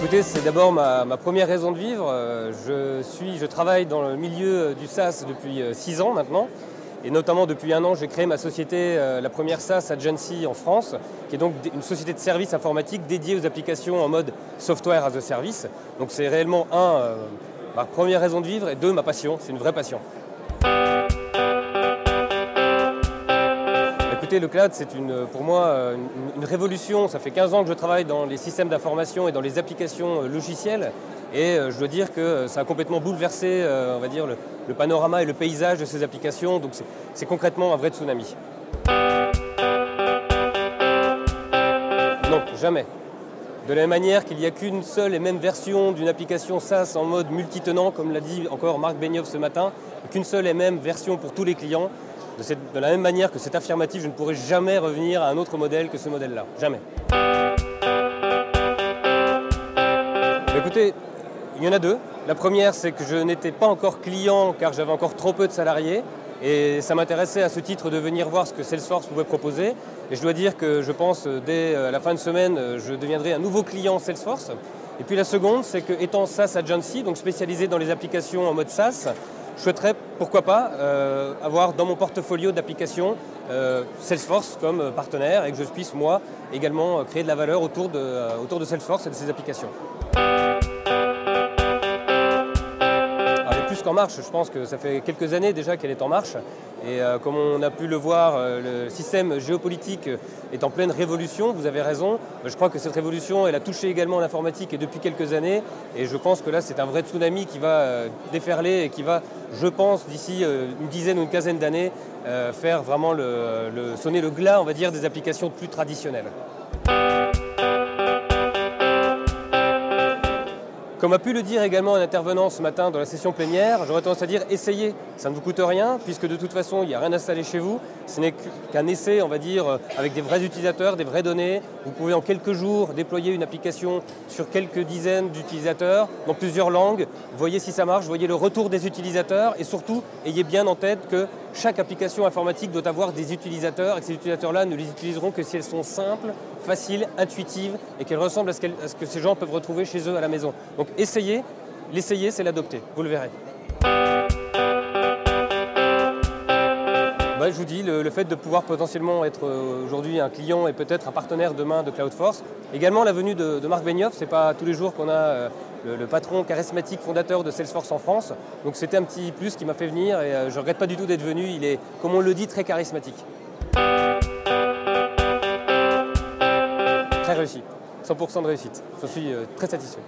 Écoutez, c'est d'abord ma première raison de vivre. Je travaille dans le milieu du SaaS depuis 6 ans maintenant. Et notamment depuis 1 an, j'ai créé ma société, la première SaaS Agency en France, qui est donc une société de services informatiques dédiée aux applications en mode software as a service. Donc c'est réellement ma première raison de vivre et 2, ma passion, c'est une vraie passion. Écoutez, le cloud, c'est pour moi une révolution. Ça fait 15 ans que je travaille dans les systèmes d'information et dans les applications logicielles. Et je dois dire que ça a complètement bouleversé, on va dire, le panorama et le paysage de ces applications. Donc c'est concrètement un vrai tsunami. Non, jamais. De la même manière qu'il n'y a qu'une seule et même version d'une application SaaS en mode multitenant, comme l'a dit encore Marc Benioff ce matin, qu'une seule et même version pour tous les clients. De la même manière que c'est affirmatif, je ne pourrai jamais revenir à un autre modèle que ce modèle-là. Jamais. Écoutez, il y en a 2. La première, c'est que je n'étais pas encore client car j'avais encore trop peu de salariés. Et ça m'intéressait à ce titre de venir voir ce que Salesforce pouvait proposer. Et je dois dire que je pense dès la fin de semaine, je deviendrai un nouveau client Salesforce. Et puis la seconde, c'est que étant SaaS Agency, donc spécialisé dans les applications en mode SaaS, je souhaiterais, pourquoi pas, avoir dans mon portfolio d'applications Salesforce comme partenaire et que je puisse, moi, également créer de la valeur autour de Salesforce et de ses applications. Plus qu'en marche, je pense que ça fait quelques années déjà qu'elle est en marche et comme on a pu le voir, le système géopolitique est en pleine révolution, vous avez raison. Je crois que cette révolution, elle a touché également l'informatique et depuis quelques années et je pense que là c'est un vrai tsunami qui va déferler et qui va, je pense, d'ici une dizaine ou une quinzaine d'années faire vraiment sonner le glas, on va dire, des applications plus traditionnelles. Comme a pu le dire également un intervenant ce matin dans la session plénière, j'aurais tendance à dire essayez, ça ne vous coûte rien puisque de toute façon il n'y a rien à installer chez vous, ce n'est qu'un essai on va dire avec des vrais utilisateurs, des vraies données. Vous pouvez en quelques jours déployer une application sur quelques dizaines d'utilisateurs dans plusieurs langues, voyez si ça marche, voyez le retour des utilisateurs et surtout ayez bien en tête que chaque application informatique doit avoir des utilisateurs et que ces utilisateurs-là ne les utiliseront que si elles sont simples, faciles, intuitives et qu'elles ressemblent à ce que ces gens peuvent retrouver chez eux à la maison. Donc essayez, l'essayer c'est l'adopter, vous le verrez. Je vous dis, le fait de pouvoir potentiellement être aujourd'hui un client et peut-être un partenaire demain de Cloudforce. Également la venue de Marc Benioff, c'est pas tous les jours qu'on a le patron charismatique fondateur de Salesforce en France. Donc c'était un petit plus qui m'a fait venir et je ne regrette pas du tout d'être venu, il est, comme on le dit, très charismatique. Très réussi, 100% de réussite, je suis très satisfait.